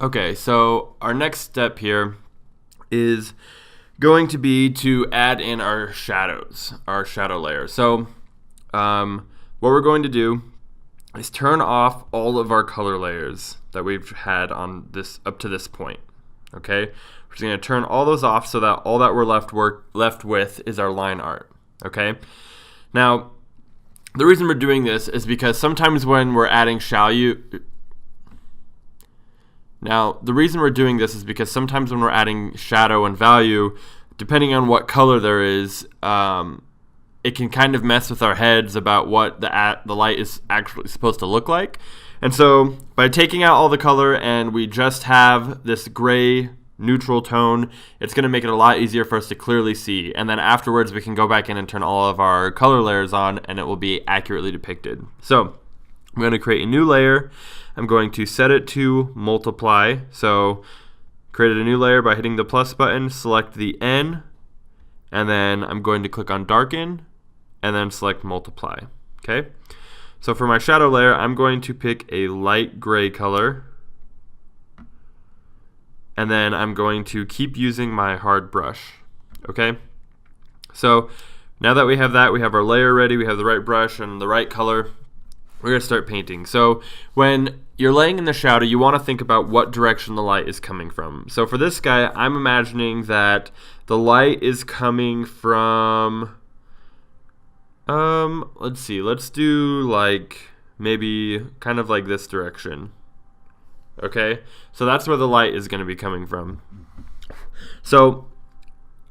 Okay, so our next step here is going to be to add in our shadows, our shadow layer. So what we're going to do is turn off all of our color layers that we've had on this up to this point. Okay, we're just going to turn all those off so that all that we're left with is our line art. Okay, now the reason we're doing this is because sometimes when we're adding shadow and value, depending on what color there is, it can kind of mess with our heads about what the light is actually supposed to look like. And so by taking out all the color and we just have this gray neutral tone, it's going to make it a lot easier for us to clearly see. And then afterwards we can go back in and turn all of our color layers on and it will be accurately depicted. So I'm going to create a new layer. I'm going to set it to multiply. So created a new layer by hitting the plus button, select the N, and then I'm going to click on darken and then select multiply. Okay. So for my shadow layer, I'm going to pick a light gray color, and then I'm going to keep using my hard brush. Okay. So now that we have that, we have our layer ready, we have the right brush and the right color, we're going to start painting. So when you're laying in the shadow, you want to think about what direction the light is coming from. So for this guy, I'm imagining that the light is coming from, let's see, let's do like maybe kind of like this direction. Okay, so that's where the light is going to be coming from. So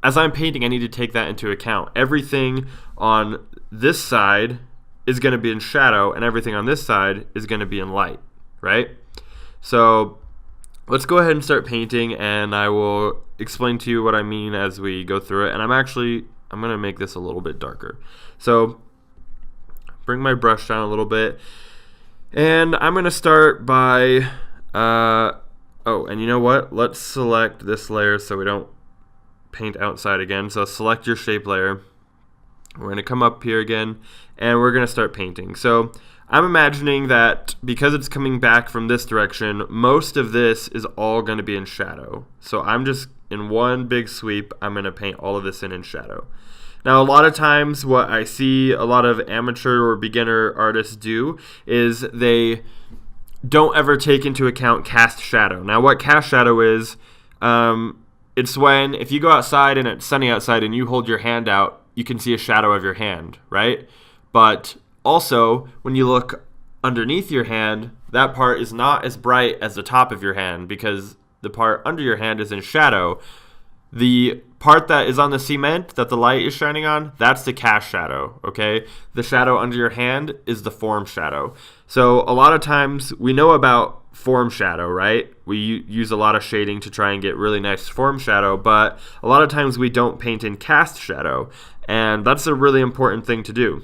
as I'm painting, I need to take that into account. Everything on this side is going to be in shadow and everything on this side is going to be in light, right? So let's go ahead and start painting and I will explain to you what I mean as we go through it. And I'm going to make this a little bit darker. So bring my brush down a little bit and I'm going to start by and you know what? Let's select this layer so we don't paint outside again. So select your shape layer. We're going to come up here again and we're going to start painting. So I'm imagining that because it's coming back from this direction, most of this is all going to be in shadow. So I'm just, in one big sweep, I'm going to paint all of this in shadow. Now a lot of times what I see a lot of amateur or beginner artists do is they don't ever take into account cast shadow. Now what cast shadow is, it's when if you go outside and it's sunny outside and you hold your hand out, you can see a shadow of your hand, right? But also, when you look underneath your hand, that part is not as bright as the top of your hand because the part under your hand is in shadow. The part that is on the cement that the light is shining on, that's the cast shadow, okay? The shadow under your hand is the form shadow. So a lot of times we know about form shadow, right? We use a lot of shading to try and get really nice form shadow, but a lot of times we don't paint in cast shadow, and that's a really important thing to do.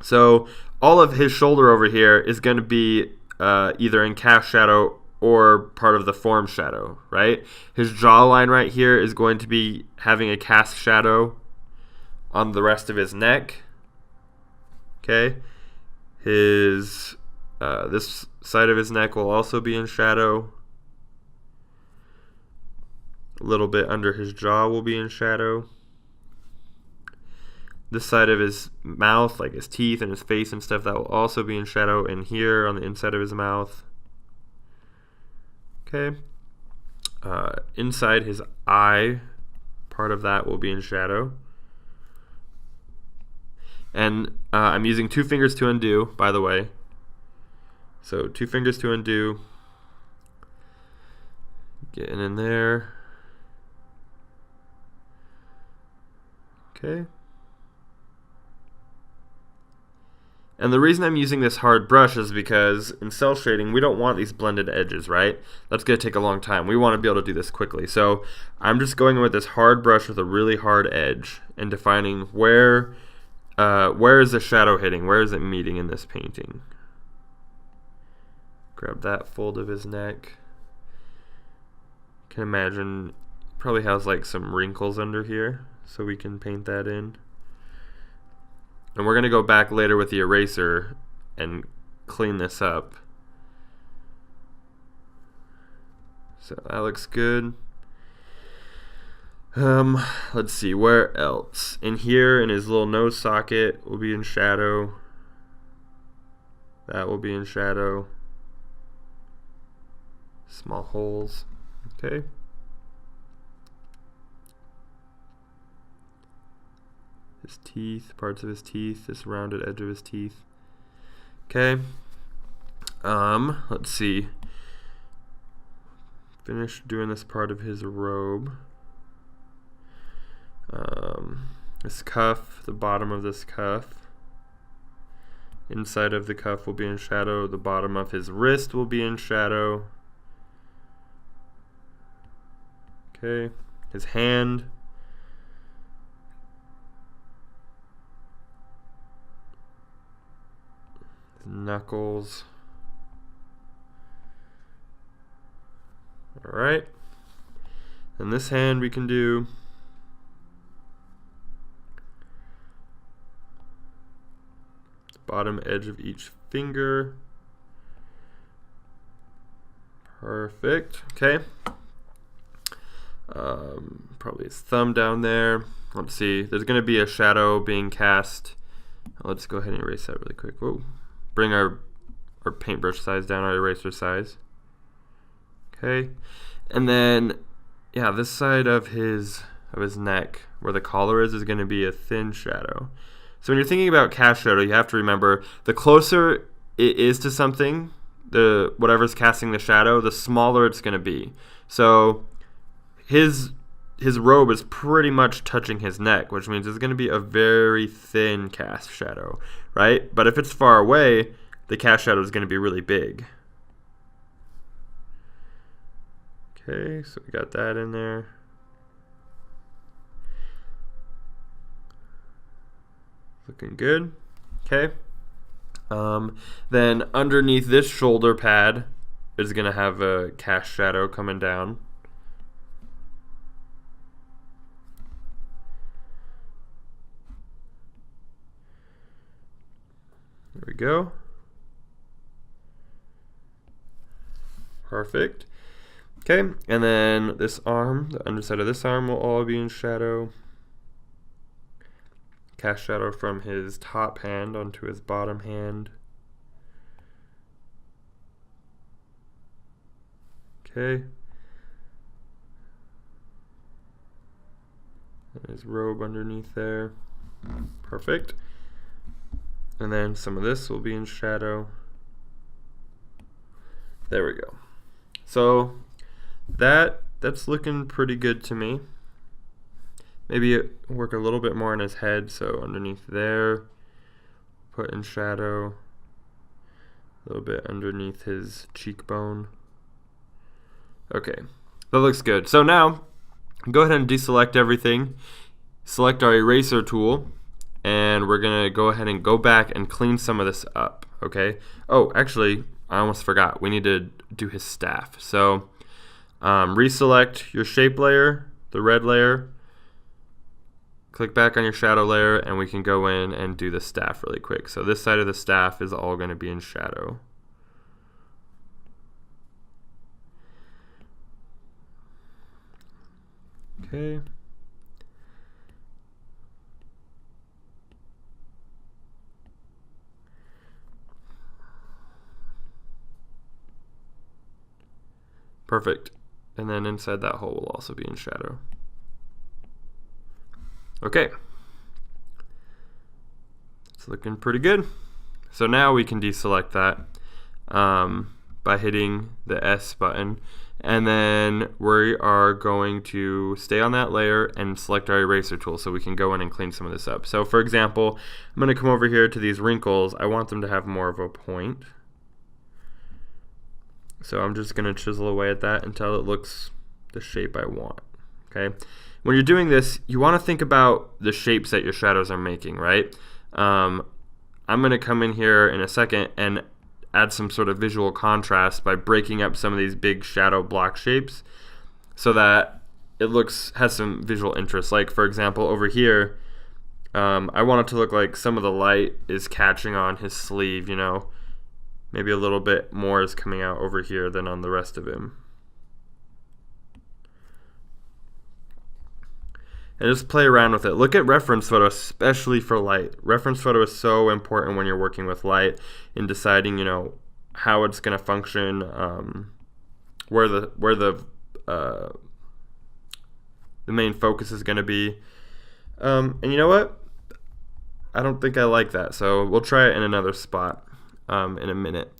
So all of his shoulder over here is going to be either in cast shadow or part of the form shadow, right? His jawline right here is going to be having a cast shadow on the rest of his neck. Okay, his this side of his neck will also be in shadow. A little bit under his jaw will be in shadow. This side of his mouth, like his teeth and his face and stuff, that will also be in shadow. And here on the inside of his mouth. Okay. Inside his eye, part of that will be in shadow. And I'm using 2 fingers to undo, by the way. So 2 fingers to undo. Getting in there. Okay. And the reason I'm using this hard brush is because in cell shading, we don't want these blended edges, right? That's going to take a long time. We want to be able to do this quickly. So I'm just going with this hard brush with a really hard edge and defining where is the shadow hitting? Where is it meeting in this painting? Grab that fold of his neck. Can imagine probably has like some wrinkles under here, so we can paint that in. And we're going to go back later with the eraser and clean this up. So that looks good. Let's see, where else? In here, in his little nose socket, will be in shadow. That will be in shadow. Small holes. Okay. His teeth, parts of his teeth, this rounded edge of his teeth. Okay. Let's see. Finish doing this part of his robe. This cuff, the bottom of this cuff. Inside of the cuff will be in shadow. The bottom of his wrist will be in shadow. Okay. His hand. His knuckles. Alright. And this hand we can do bottom edge of each finger. Perfect. Okay. Probably his thumb down there. Let's see. There's going to be a shadow being cast. Let's go ahead and erase that really quick. Whoa. Bring our paintbrush size down, our eraser size. Okay. And then, yeah, this side of his neck, where the collar is going to be a thin shadow. So when you're thinking about cast shadow, you have to remember the closer it is to something, whatever's casting the shadow, the smaller it's going to be. So his robe is pretty much touching his neck, which means it's going to be a very thin cast shadow, right? But if it's far away, the cast shadow is going to be really big. Okay, so we got that in there. Looking good. Okay. Then underneath this shoulder pad is going to have a cast shadow coming down. There we go. Perfect. Okay, and then this arm, the underside of this arm will all be in shadow. Cast shadow from his top hand onto his bottom hand. Okay. And his robe underneath there. Perfect. And then some of this will be in shadow. There we go. So that's looking pretty good to me. Maybe work a little bit more on his head, so underneath there, put in shadow, a little bit underneath his cheekbone. Okay, that looks good. So now, go ahead and deselect everything, select our eraser tool, and we're gonna go ahead and go back and clean some of this up, okay? Oh, actually, I almost forgot, we need to do his staff. So, reselect your shape layer, the red layer, click back on your shadow layer, and we can go in and do the staff really quick. So this side of the staff is all going to be in shadow. Okay. Perfect. And then inside that hole will also be in shadow. Okay, it's looking pretty good. So now we can deselect that by hitting the S button, and then we are going to stay on that layer and select our eraser tool so we can go in and clean some of this up. So for example, I'm going to come over here to these wrinkles. I want them to have more of a point. So I'm just going to chisel away at that until it looks the shape I want. Okay. When you're doing this, you want to think about the shapes that your shadows are making, right? I'm going to come in here in a second and add some sort of visual contrast by breaking up some of these big shadow block shapes so that it has some visual interest. Like, for example, over here, I want it to look like some of the light is catching on his sleeve, you know. Maybe a little bit more is coming out over here than on the rest of him. and just play around with it. Look at reference photo, especially for light. Reference photo is so important when you're working with light in deciding, how it's going to function, where the main focus is going to be. And you know what? I don't think I like that, so we'll try it in another spot in a minute.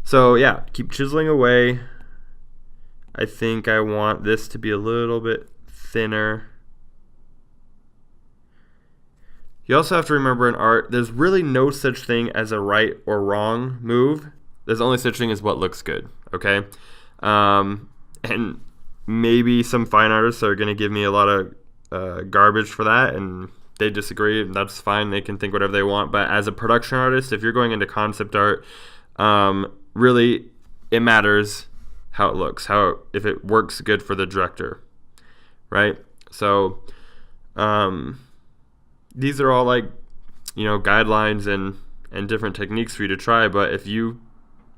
So yeah, keep chiseling away. I think I want this to be a little bit thinner. You also have to remember in art, there's really no such thing as a right or wrong move. There's only such thing as what looks good, okay? And maybe some fine artists are going to give me a lot of garbage for that, and they disagree, and that's fine. They can think whatever they want. But as a production artist, if you're going into concept art, really it matters how it looks, if it works good for the director, right? So these are all like, guidelines and different techniques for you to try. But if you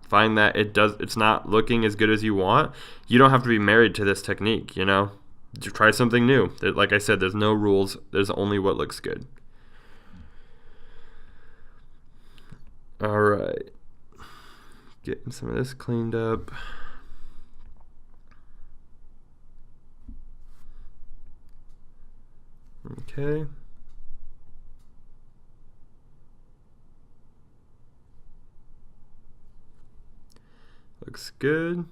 find that it's not looking as good as you want, you don't have to be married to this technique, Try something new. Like I said, there's no rules. There's only what looks good. All right. Getting some of this cleaned up. Okay. Looks good.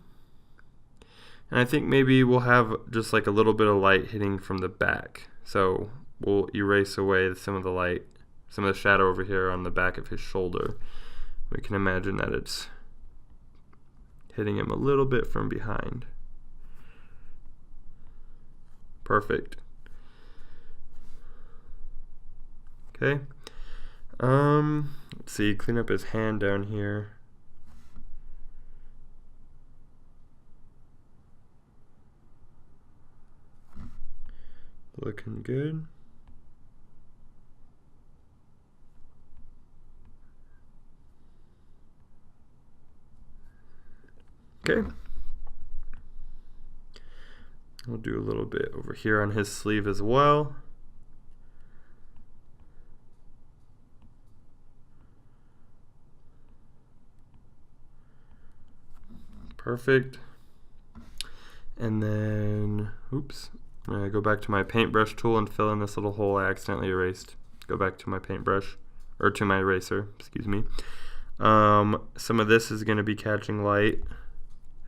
And I think maybe we'll have just like a little bit of light hitting from the back. So we'll erase away some of the light, some of the shadow over here on the back of his shoulder. We can imagine that it's hitting him a little bit from behind. Perfect. Okay. Let's see, clean up his hand down here. Looking good. Okay. We'll do a little bit over here on his sleeve as well. Perfect. And then, oops. I'm going to go back to my paintbrush tool and fill in this little hole I accidentally erased. Go back to my paintbrush, or to my eraser, excuse me. Some of this is going to be catching light.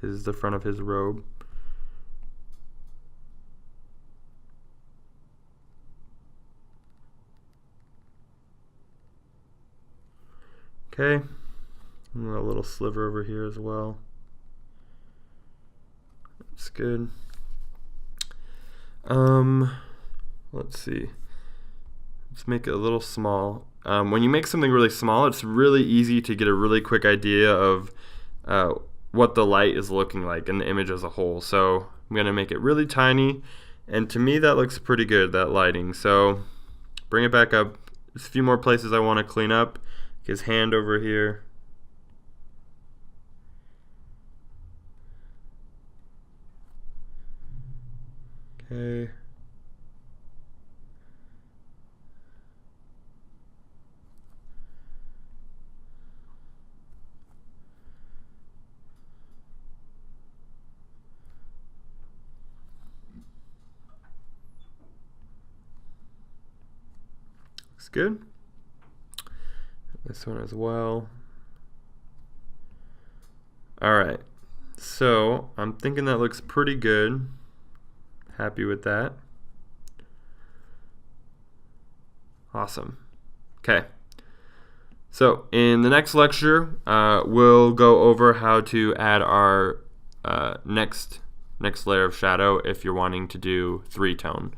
This is the front of his robe. Okay. And a little sliver over here as well. That's good. Let's see. Let's make it a little small. When you make something really small, it's really easy to get a really quick idea of what the light is looking like in the image as a whole. So I'm going to make it really tiny, and to me that looks pretty good, that lighting. So bring it back up. There's a few more places I want to clean up. His hand over here. Okay. Looks good. This one as well. Alright, so I'm thinking that looks pretty good. Happy with that. Awesome. Okay. So in the next lecture, we'll go over how to add our next layer of shadow if you're wanting to do 3-tone.